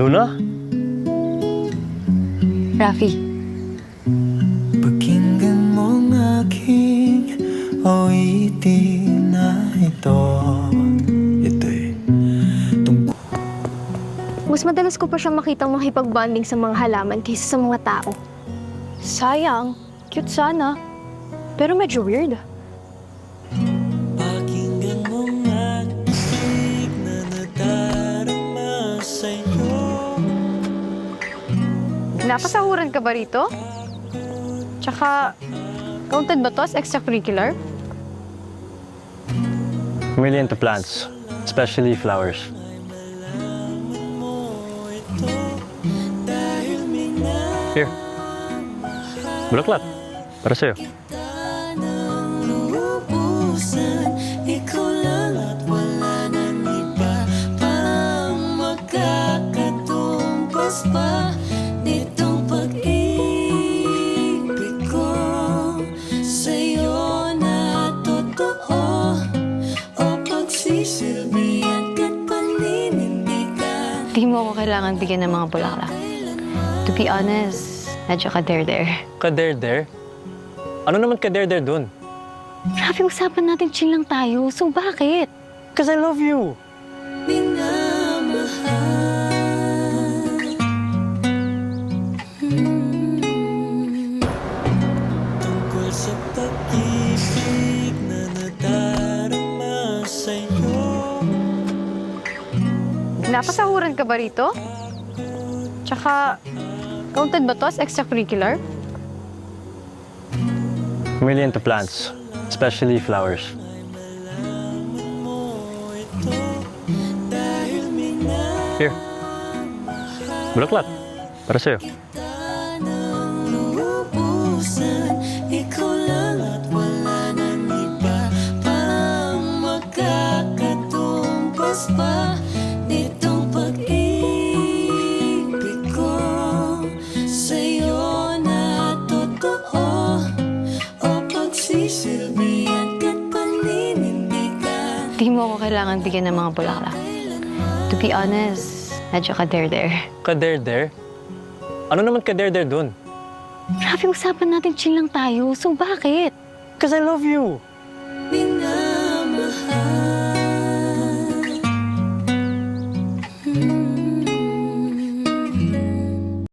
Luna? Rafi, Pakinggan mong aking awitin na ito. Ito'y tungkol Mas madalas ko pa siyang makitang makipag-bonding sa mga halaman kaysa sa mga tao. sayang. Cute sana. Pero medyo weird. pakinggan mong aking na nadarama sa'yo. Napasahuran ka ba rito? Tsaka, counted ba to as extracurricular? I'm really into plants, especially flowers. Here. Bulaklak. Para sa'yo. Lubusan, ikaw lang at wala nang iba pang makakatumbas pa nitong pag-ibig ko sa'yo na totoo o pagsisilbihan ka't paninindigan. Di mo ako kailangan bigyan ng mga bulaklak. To be honest, medyo ka-there-there. Kader-der? Ano naman kader-der dun? Rafi, usapan natin chill lang tayo. So bakit? Because I love you. Tungkol sa pag-ibig na nadarama sa'yo. Napasahuran ka ba rito? Tsaka, counted ba to as extracurricular? I'm really into plants, especially flowers. Here. Bulaklak. Para sa'yo. Lubusan, ikaw lang at wala nang iba pang makakatumbas pa nitong pag-ibig ko sa'yo na totoo o pagsisilbihan ka't paninindigan. Di mo ako kailangan bigyan ng mga bulaklak. To be honest, medyo ka-there-there. Kader-der? Ano naman kader-der dun? Rafi, usapan natin chill lang tayo. So bakit? Because I love you.